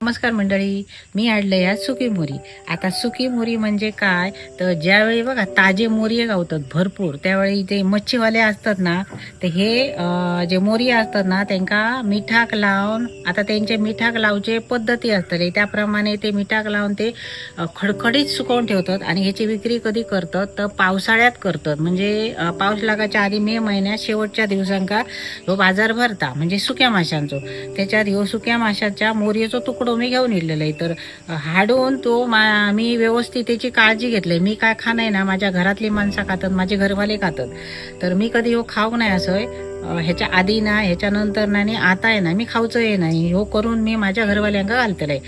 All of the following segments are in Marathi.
नमस्कार मंडळी, मी आणलं या सुकी मोरी. आता सुकी मोरी म्हणजे काय, तर ज्यावेळी बघा ताजे मोरी गावतात भरपूर, त्यावेळी ते मच्छीवाले असतात ना, तर हे जे मोरी असतात ना त्यांका मिठाक लावून, आता त्यांचे मिठाक लावचे पद्धती असतात, त्याप्रमाणे ते मिठाक लावून ते खडखडीत सुकवून ठेवतात आणि ह्याची विक्री कधी करतात तर पावसाळ्यात करतात. म्हणजे पाऊस लागायच्या आधी मे महिन्यात शेवटच्या दिवसांका ह्यो बाजार भरता, म्हणजे सुक्या माशांचो. त्याच्यात ह्यो सुक्या माशाच्या मोरीचो तुकडो मी घेऊन येलेला आहे. तर हाडून तो मी व्यवस्थित त्याची काळजी घेतली. मी काय खाणार ना, माझ्या घरातली माणसं खातात, माझे घरवाले खातात. तर मी कधी हो खाऊ नाही असं ह्याच्या आधी ना, ह्याच्यानंतर ना, आणि आता आहे ना मी खाऊचं आहे नाही हो करून मी माझ्या घरवाल्यांका घालतलंय.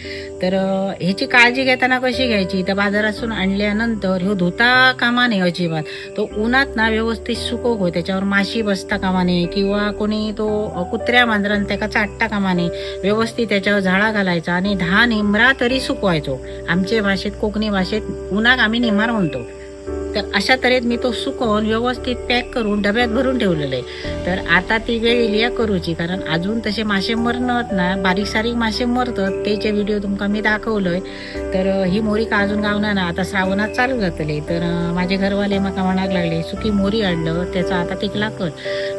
तर ह्याची काळजी घेताना कशी घ्यायची, तर बाजारातून आणल्यानंतर ह्यो धुता कामा नये अजिबात. तो उन्हात ना व्यवस्थित सुकव हो, त्याच्यावर माशी बसता कामा नये किंवा कोणी तो कुत्र्या मांजरान त्याका चाटता कामा नये. व्यवस्थित त्याच्यावर झाडा घालायचा आणि 10 निमरा तरी सुकवायचो. आमच्या भाषेत, कोकणी भाषेत उन्हाक आम्ही निमार म्हणतो. तर अशा तऱ्हेत मी तो सुकवून व्यवस्थित पॅक करून डब्यात भरून ठेवलेलं आहे. तर आता ती वेळ येईल या करूची, कारण अजून तसे मासे मरणार ना, बारीक सारीक मासे मरतात, त्याचे व्हिडिओ तुमका मी दाखवलोय. तर ही मोरी का अजून गावना ना, आता श्रावणात चालू जातले. तर माझे घरवाले मका म्हणायला लागले सुकी मोरी आणलं त्याचा आता तिकला कर.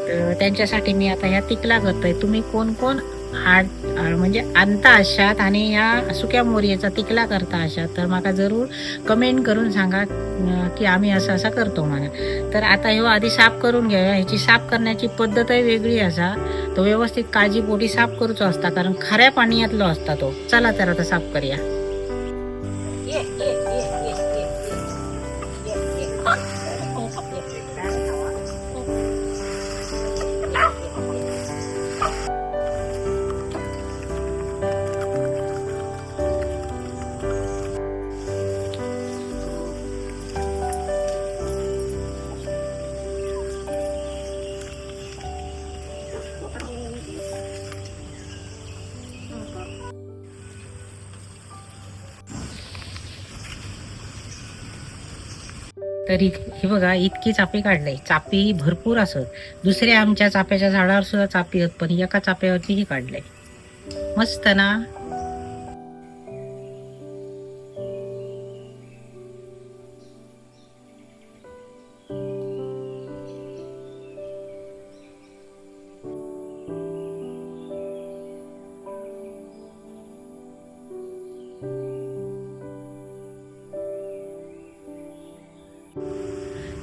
तर त्यांच्यासाठी मी आता ह्या तिकला करतोय. तुम्ही कोण कोण म्हणजे आणता अशात आणि या सुक्या मोरीचा तिकला करता अशात, तर मला जरूर कमेंट करून सांगा की आम्ही असं असं करतो म्हणा. तर आता ह्यो आधी साफ करून घ्या. ह्याची साफ करण्याची पद्धतही वेगळी असा. तो व्यवस्थित काळजीपोटी साफ करूचो असता, कारण खऱ्या पाण्यातलो असता तो. चला तर आता साफ करूया. तर हे बघा, इतकी चापी काढली. चापी भरपूर असत. दुसऱ्या आमच्या चाप्याच्या झाडावर सुद्धा चापी आहेत, पण एका चाप्यावरती ही काढले. मस्त ना.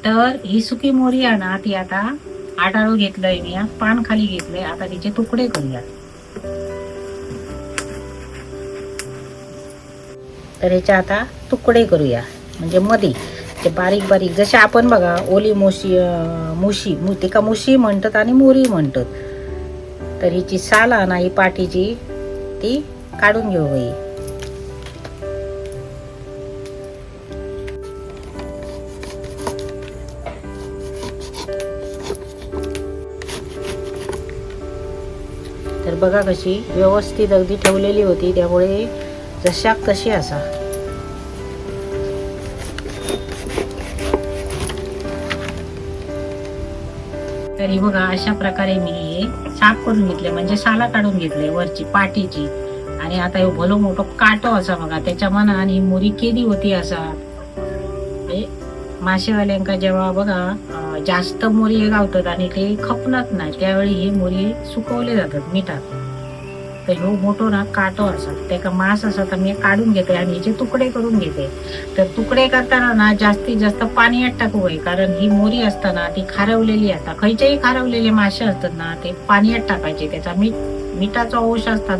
तर ही सुकी मोरी आहे ना, ती आता आडाळू घेतलंय मी, पान खाली घेतलंय. आता तिचे तुकडे करूया. तर ह्याचे आता तुकडे करूया, म्हणजे मध्ये ते बारीक बारीक, जसे आपण बघा ओली मुशी तिका मुशी म्हणतात आणि मोरी म्हणतात. तर हिची साल ना, ही पाठीची ती काढून घेऊ बाई. तर बघा कशी व्यवस्थित अगदी ठेवलेली होती, त्यामुळे जशाक तशी असा. तरी बघा अशा प्रकारे मी हे साफ करून घेतले, म्हणजे साला काढून घेतले वरची पाठीची. आणि आता हे भलो मोठो काटो असा बघा त्याच्या मना, आणि मोरी केली होती असा. मासेवाल्यांका जेव्हा बघा जास्त मोरी गावतात आणि ते खपणार नाही, त्यावेळी ही मोरी सुकवले जातात मिठात. तर ह्यो मोठो ना काटो असा, त्याका मांस असा, तर मी काढून घेते आणि ह्याचे तुकडे करून घेते. तर तुकडे करताना ना जास्तीत जास्त पाण्यात टाकू होय, कारण ही मोरी असताना ती खारवलेली आता, खयचेही खारवलेले मासे असतात ना ते पाण्यात टाकायचे. त्याचा मिठाचा अंश असता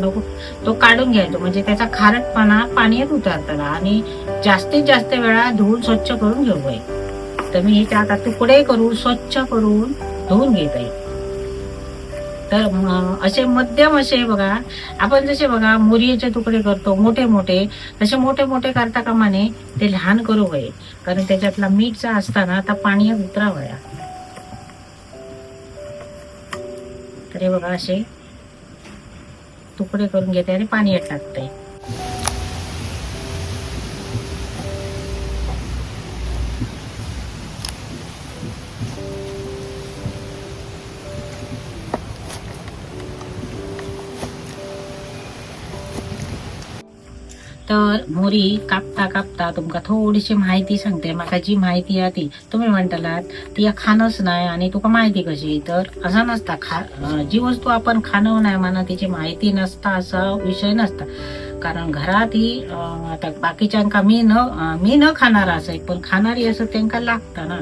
तो काढून घ्यायचो, म्हणजे त्याचा खारटपणा पाण्यात उतरताना, आणि जास्तीत जास्त वेळा धुवून स्वच्छ करून घेऊ होय. तर मी ह्याचे आता तुकडे करून स्वच्छ करून धुवून घेत आहे. तर असे मध्यम असे बघा, आपण जसे बघा मोरीचे तुकडे करतो मोठे मोठे, तसे मोठे मोठे करता कामाने ते लहान करू होय, कारण त्याच्यातला मीठचा असताना आता पाण्यात उतरावया. तर हे बघा असे तुकडे करून घेते आणि पाण्यात टाकते. तर मोरी कापता कापता तुमका थोडीशी माहिती सांगते. म्हाका जी माहिती आहे ती तुम्ही म्हणटलात ती खाणंच नाही आणि तुका माहिती कशी, तर असं नसता. जी वस्तू आपण खाणं नाही म्हणा तिची माहिती नसता असा विषय नसता. कारण घरात ही आता बाकीच्यांका मी न खाणार असं, पण खाणारी असं त्यांना लागतं ना.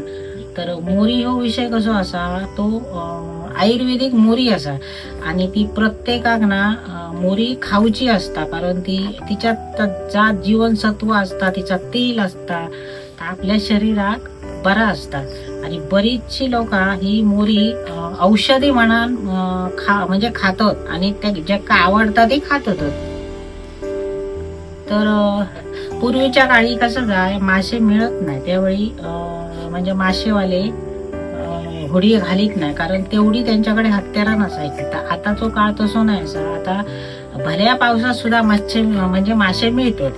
तर मोरी हो विषय कसो असा, तो आयुर्वेदिक मोरी असा आणि ती प्रत्येकाक ना मोरी खाऊची असता. कारण तिच्यात जा जीवनसत्व असता, तिचा तेल असता, तर आपल्या शरीरात बरा असता. आणि बरीचशी लोक ही मोरी औषधी म्हणून म्हणजे खातात आणि ज्याका आवडतं ते खातात. तर पूर्वीच्या काळी कसं जाय मासे मिळत नाही त्यावेळी म्हणजे मासेवाले होडी घालीत नाही, कारण तेवढी त्यांच्याकडे हत्यारा नसायची. तर आताचा काळ तसो नाही असा. आता भल्या पावसात सुद्धा म्हणजे मासे मिळतात.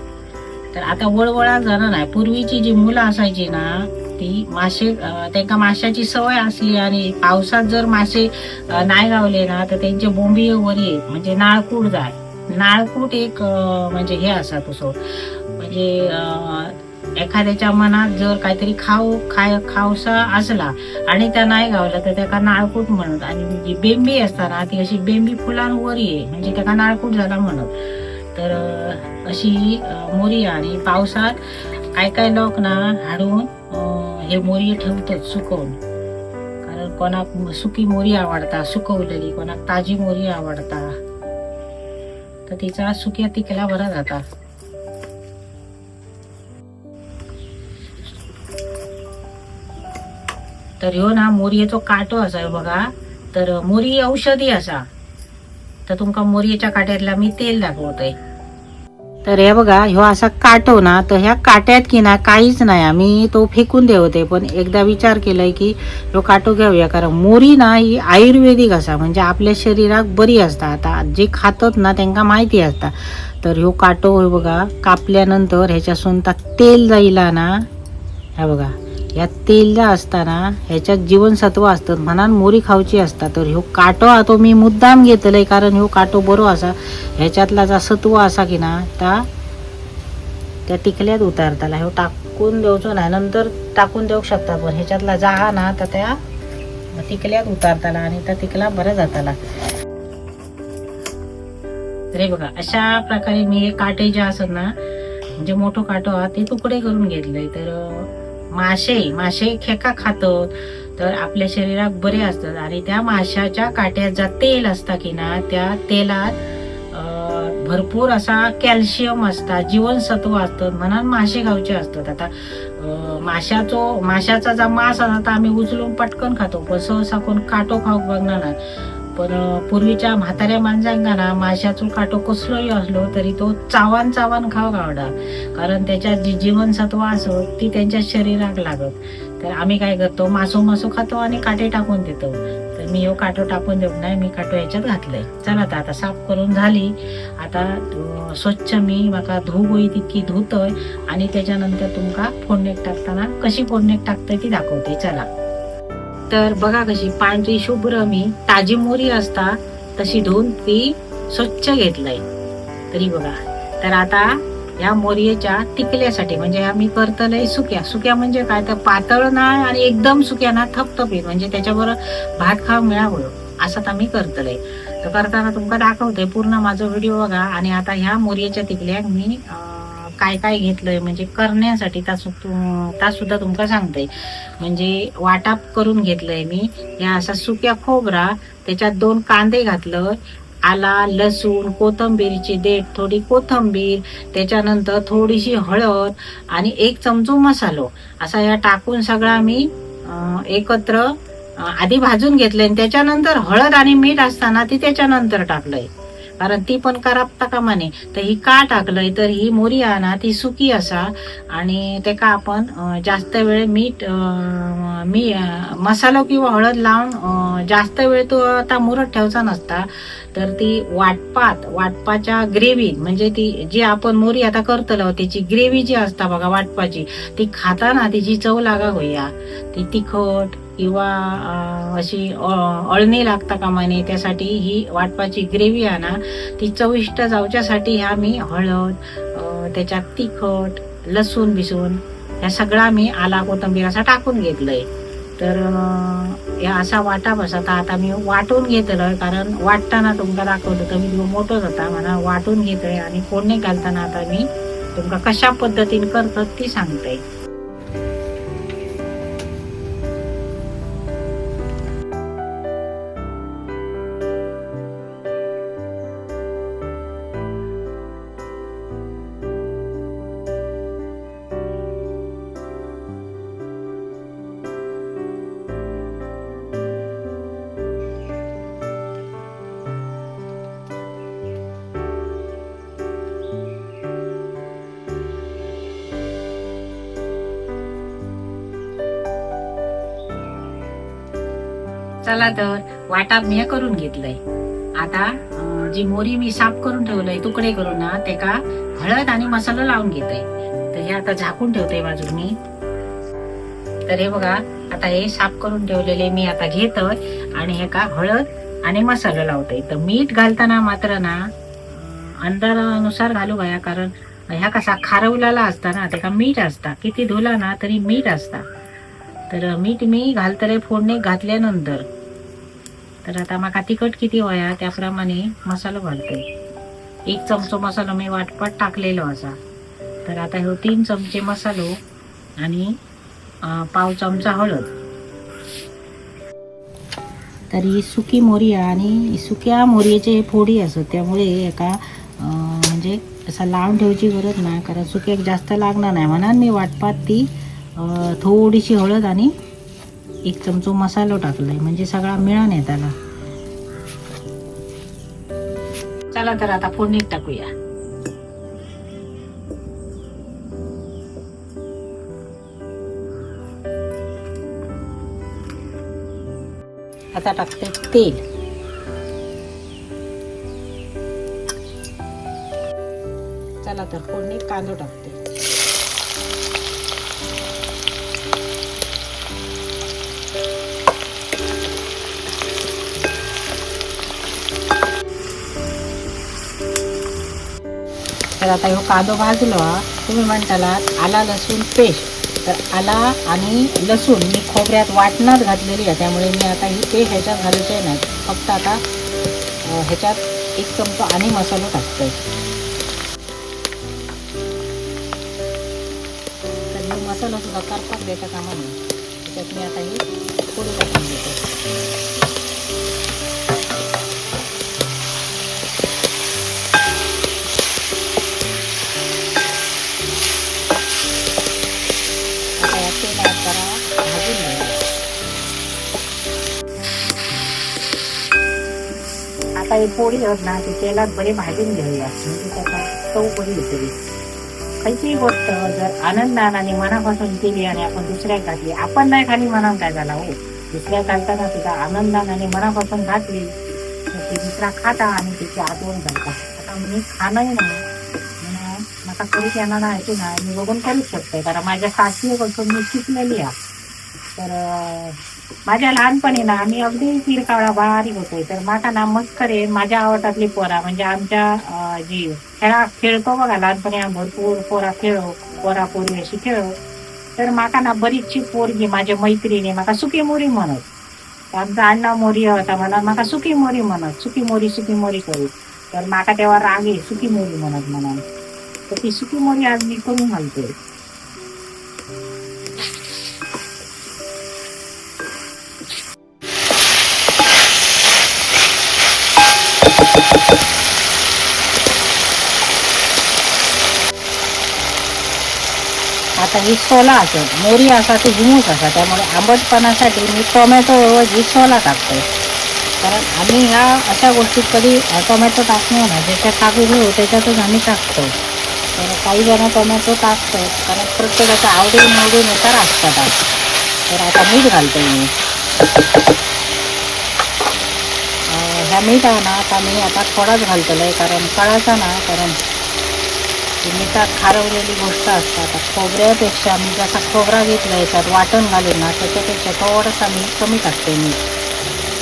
तर आता वळवळा जाणं नाही. पूर्वीची जी मुलं असायची ना ती त्यांना माशाची सवय असली आणि पावसात जर मासे नाही गावले ना तर त्यांचे बोंबी वर येत, म्हणजे नाळकूट जाय. नाळकूट एक म्हणजे हे असा तसो, म्हणजे एखाद्याच्या मनात जर काहीतरी खावसा असला आणि त्या नाही गावला तर त्याला नाळकूट म्हणत. आणि जी बेंबी असताना ती अशी बेंबी फुलांवर ये, म्हणजे त्याला नाळकूट झाला म्हणत. तर अशी मोरी. आणि पावसात काय लोक ना हाडून हे मोरी ठेवतात सुकवून. कारण कोणाक सुकी मोरी आवडता सुकवलेली, कोणाक ताजी मोरी आवडता, तर तिचा सुक्या तिकला बरा जाता. तर ह्यो ना मोरयेचो काटो असा बघा. तर मोरी औषधी असा. तर तुमका मोरयेच्या काट्यातला मी तेल दाखवतोय. तर हे बघा ह्यो असा काटो ना, तर ह्या काट्यात की ना काहीच नाही. आम्ही तो फेकून देवते, पण एकदा विचार केलाय की ह्यो काटो घेऊया. कारण मोरी ना ही आयुर्वेदिक असा, म्हणजे आपल्या शरीराक बरी असता. आता जे खातात ना त्यांना माहिती असता. तर ह्यो काटो हे बघा कापल्यानंतर ह्याच्यासून तेल जाईला ना, हे बघा या तेल असताना ह्याच्यात जीवनसत्व असतात म्हणून मोरी खाऊची असता. तर ह्यो काटो हा तो मी मुद्दाम घेतलंय, कारण ह्यो काटो बरो असा. ह्याच्यातला जा सत्व असा की ना त्या टिकल्यात उतारताला. ह्यो टाकून देऊचो नाही, नंतर टाकून देऊ शकता, पण ह्याच्यातला जा ना तर त्या टिकल्यात उतारताला आणि त्या टिकला बरा जाताला. तर हे बघा अशा प्रकारे मी हे काटे जे असत ना, म्हणजे मोठं काटो हा ते तुकडे करून घेतलंय. तर मासे खेका खातात तर आपल्या शरीरात बरे असतात. आणि त्या माशाच्या काट्यात जा तेल असता की ना, त्या तेलात भरपूर असा कॅल्शियम असता, जीवनसत्व असतात म्हणून मासे खाऊचे असतात. आता माशाचा जा मांस असता आम्ही उचलून पटकन खातो, पण सहसा कोण काटो खाऊक बघणार नाही. पण पूर्वीच्या म्हाताऱ्या माणसांना ना माशाचो काटो कसलोही असलो तरी तो चावान खाऊक आवडा, कारण त्याच्यात जी जीवनसत्व असत ती त्यांच्या शरीराक लागत. तर आम्ही काय करतो, मासो खातो आणि काटे टाकून देतो. तर मी ह्यो काटो टाकून देऊ नाही, मी काटो ह्याच्यात घातलंय. चला आता साफ करून झाली. आता स्वच्छ मी माका धुवोई तितकी धुतोय आणि त्याच्यानंतर तुमका फोडणीक टाकताना कशी फोडणीक टाकतोय ती दाखवते. चला. तर बघा कशी पांढरी शुभ्र मी ताजी मोरी असता तशी धुवून ती स्वच्छ घेतलंय. तरी बघा. तर आता या मोरीच्या टिकल्यासाठी म्हणजे आम्ही करतलंय सुक्या म्हणजे काय तर पातळ नाही आणि एकदम सुक्या ना, थपथपीत, म्हणजे त्याच्याबरोबर भात खाव मिळावं असं आम्ही करतलंय. तर करताना तुमका दाखवतोय, पूर्ण माझा व्हिडिओ बघा. आणि आता ह्या मोरीच्या टिकल्याक मी काय घेतलंय म्हणजे करण्यासाठी त्या सुद्धा तुमका सांगते. म्हणजे वाटाप करून घेतलंय मी. या असा सुक्या खोबरा, त्याच्यात 2 कांदे घातलं, आला, लसूण, कोथंबीरची देठ, थोडी कोथंबीर, त्याच्यानंतर थोडीशी हळद आणि 1 चमचो मसालो असा या टाकून सगळा मी एकत्र आधी भाजून घेतलंय. त्याच्यानंतर हळद आणि मीठ असताना ती त्याच्यानंतर टाकलंय, कारण ती पण करापता कामा नये. तर ही का टाकलंय, तर ही मोरी आहे ना ती सुकी असा आणि ते का आपण जास्त वेळ मसाला किंवा हळद लावून जास्त वेळ तो आता मुरत ठेवचा नसता. तर ती वाटपाच्या ग्रेव्ही, म्हणजे ती जी आपण मोरी आता करतलो त्याची ग्रेव्ही जी असता बघा वाटपाची, ती खाताना तिची चव लागा होईया. ती तिखट किंवा अशी अळणी लागता कामा नये, त्यासाठी ही वाटपाची ग्रेव्ही आहे ना ती चविष्ट जाऊच्यासाठी ह्या मी हळद, त्याच्यात तिखट, लसूण बिसून ह्या सगळा मी आला कोथिंबीर असा टाकून घेतलंय. तर या असा वाटा बसता आता मी वाटून घेतलं, कारण वाटताना तुमका दाखवलं तर व्हिडिओ मोठोच होता म्हणा. वाटून घेतोय आणि फोडणी घालताना आता मी तुमका कशा पद्धतीने करतात ती सांगते. चला तर वाटा मी करून घेतलंय. आता जी मोरी मी साफ करून ठेवलंय तुकडे करून ना, ते का हळद आणि मसाला लावून घेतोय. तर हे आता झाकून ठेवते बाजूनी. तर हे बघा आता हे साफ करून ठेवलेले मी आता घेतोय आणि हे का हळद आणि मसाला लावतोय. तर मीठ घालताना मात्र ना अंदाजानुसार घालू गया, कारण ह्या कसा खारवलेला असता ना, ते का मीठ असता, किती धुला ना तरी मीठ असता. तर मीठ मी घालतले फोडणी घातल्यानंतर. तर आता माका तिखट किती वया त्याप्रमाणे मसालो घालतोय. 1 चमचो मसालो मी वाटपाट टाकलेलो असा. तर आता हे 3 चमचे मसालो आणि 1/2 चमचा हळद. तर ही सुकी मोरी आणि सुक्या मोरीचे फोडी असत, त्यामुळे एका म्हणजे असं लावून ठेवायची गरज नाही, कारण सुक्याक जास्त लागणार नाही म्हणून मी वाटपात ती थोडीशी हळद आणि 1 चमचो मसालो टाकलाय, म्हणजे सगळा मिळून आहे त्याला. चला तर आता फोडणीत टाकूया. आता टाकते तेल. चला तर फोडणीत कांदो टाकते. तर आता ह्यो कांदो भाजलो. तुम्ही म्हणताला आला लसूण पेस्ट. तर आला आणि लसूण मी खोबऱ्यात वाटणात घातलेली आहे, त्यामुळे मी आता ही पेस्ट ह्याच्यात घालूचे नाही. फक्त आता ह्याच्यात 1 चमचा आणि मसाला टाकतोय. तर मी मसाला सुद्धा करपाक द्यायचा कामा नाही. त्याच्यात मी आता ही फोडी टाकून देतो. आता ही पोळी होत ना ती तेलात बरी भाजून घेऊया, म्हणजे त्याचा चव बरी येते. खायची गोष्ट जर आनंदान आणि मनापासून केली आणि आपण दुसऱ्याक घातली, आपण नाही खाली मनात काय झाला हो, दुसऱ्या घालताना सुद्धा आनंदान आणि मनापासून घातली तर ती दुसरा खाता आणि तिची आठवण घालतात. आता मी खाणंही नाही म्हणून मला करूच येणार नाही नाही, मी बघून करूच शकते, कारण माझ्या सासूकडून मी शिकलेली आहे. तर माझ्या लहानपणी ना आम्ही अगदी तिरकाळा बारीक होतोय. तर माका ना मस्करे माझ्या आवडतातली पोरा, म्हणजे आमच्या जी खेळतो बघा लहानपणी भरपूर पोरा पोरी अशी खेळो. तर माका ना बरीचशी पोरगी माझ्या मैत्रिणी माका सुकी मोरी म्हणत. आमचा अण्णा मोरी होता म्हणून माका सुकी मोरी म्हणत, सुकी मोरी करू. तर माका तेव्हा रागे सुकी मोरी म्हणत म्हणून. तर ती सुकी मोरी आज मी करून घालतोय. आता ही सोला असत, मोरी असा ती हुमूस असा, त्यामुळे आंबटपणासाठी मी टोमॅटो ऐवजी सोला टाकतोय. कारण आम्ही ह्या अशा गोष्टीत कधी टोमॅटो टाकतो ना, ज्याच्यात टाकू घेऊ त्याच्यातच आम्ही टाकतो. तर काही जण टोमॅटो टाकतात, कारण प्रत्येकाच्या आवडीनुसार असतात. तर आता मीठ घालतोय मी. ह्या मीठ आहे ना आता मी आता थोडाच घालतोय, कारण कळाचा ना, कारण मिठात खारवलेली गोष्ट असतात. आता खोबऱ्यापेक्षा मी जसा खोबरा घेतला याच्यात वाटण घालून ना, त्याच्यापेक्षा थोडासा मी कमी टाकते मीठ.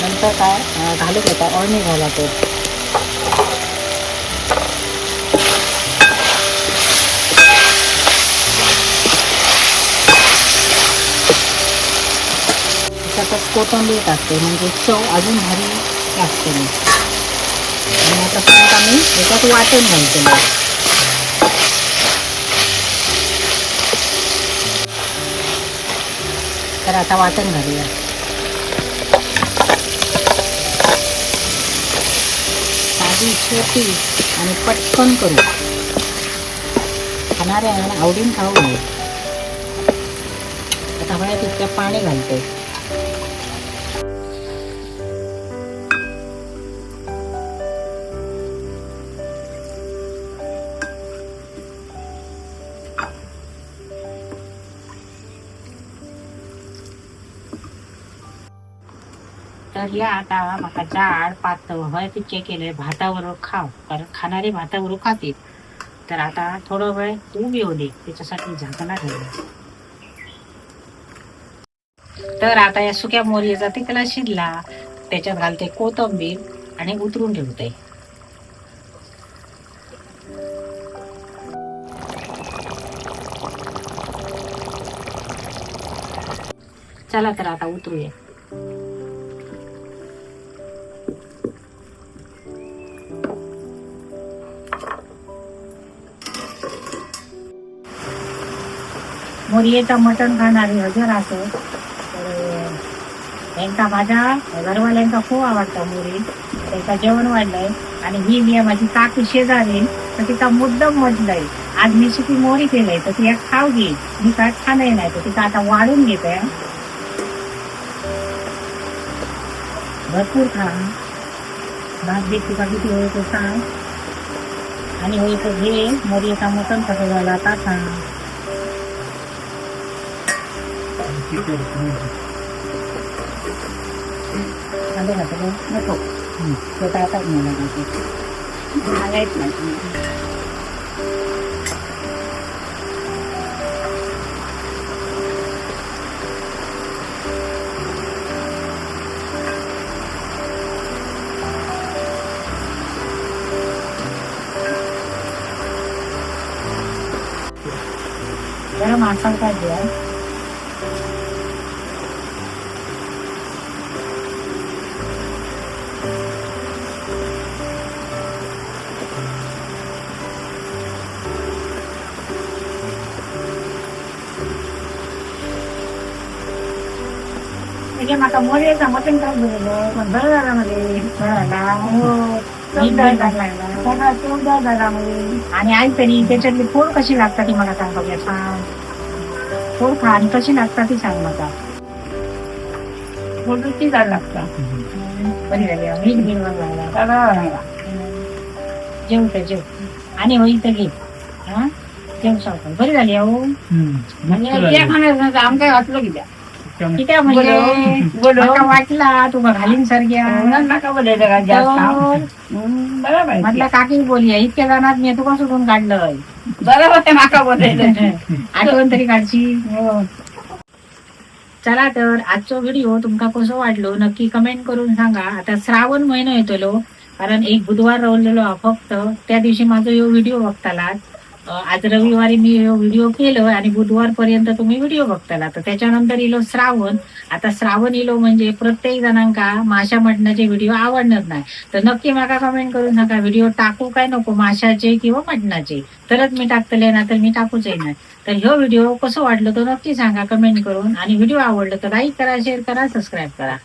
नंतर काय घालू देता अळणी घालतो. त्यातच कोथिंबीर टाकते म्हणजे चव अजून भारी लागते मी. आणि आता परत आम्ही त्याच्यात वाटण घालतो. तर आता वाटण घालूया. साधी सोपी आणि पटकन करू, खाणाऱ्या आवडीन खाऊ नये. आता हव्या तितक्या पाणी घालते. तर या आता म्हाका जाड पातळ हय तितके केले भाताबरोबर खाव, कारण खाणारे भाताबरोबर खातील. तर आता थोडं वेळ उभी येऊ दे, त्याच्यासाठी झाकणा ठेवलं. तर आता या सुक्या मोरीचा तिकला शिजला, त्याच्यात घालते कोथिंबीर आणि उतरून ठेवते. चला तर आता उतरूया. मोरयेचा मटण खाणारी हजर असो, तर यांका माझ्या घरवाल्यांका खूप आवडतं मोरी. त्यांचा जेवण वाढलंय आणि ही मी माझी काकी शेजारी, तर तिचा मुद्दाम म्हटलंय आज मी सुकी मोरी केलंय तर ती एक खाऊ घे. मी काय खाणं नाही, तर तिचा आता वाढून घेते. भरपूर खा, भात देत तुका किती होईल सांग. आणि होईल तर घे मोरयेचा मटण कसं झाला आता सांग. नको तो आता सांगायच नाही. जरा मासा काय द्या. म्हणजे माका मोरयेचा मटण काय बोललो, पण बरं झाला मध्ये आणि आई तरी त्याच्यातली फोड कशी लागतात ती मला सांग बघा. सांग फोड खा आणि कशी लागतात ती सांग मला. फोड ती जाड लागतात. बरी झाली मीठ घेऊन लागला. जेवते जेव आणि होई तर घे. हा जेव सावकार बरी झाली. अहो म्हणजे आमच्या वाचलो की त्या म्हणजे वाटला तुला घालीन सारख्या म्हटलं काकी बोलूया इतक्या जणात मी तुका सोडून काढलंय. बरोबर नाका बोलायचं आठवण तरी काढची. चला तर आजचा व्हिडिओ तुमका कसं वाटलो नक्की कमेंट करून सांगा. आता श्रावण महिना येतलो, कारण एक बुधवार राहिलेलो फक्त, त्या दिवशी माझा यो व्हिडिओ बघताला. आज रविवारी मी व्हिडिओ केलं आणि बुधवार पर्यंत तुम्ही व्हिडिओ बघताला. तर त्याच्यानंतर इलो श्रावण. आता श्रावण इलो म्हणजे प्रत्येक जणांका माशा मटणाचे व्हिडिओ आवडणार नाही. तर नक्की मला कमेंट करून सांगा व्हिडिओ टाकू काय नको माशाचे किंवा मटणाचे, तरच मी टाकतले ना तर मी टाकूच नाही. तर ह्यो व्हिडिओ कसं वाटलं तो नक्की सांगा कमेंट करून. आणि व्हिडिओ आवडलं तर लाईक करा, शेअर करा, सबस्क्राईब करा.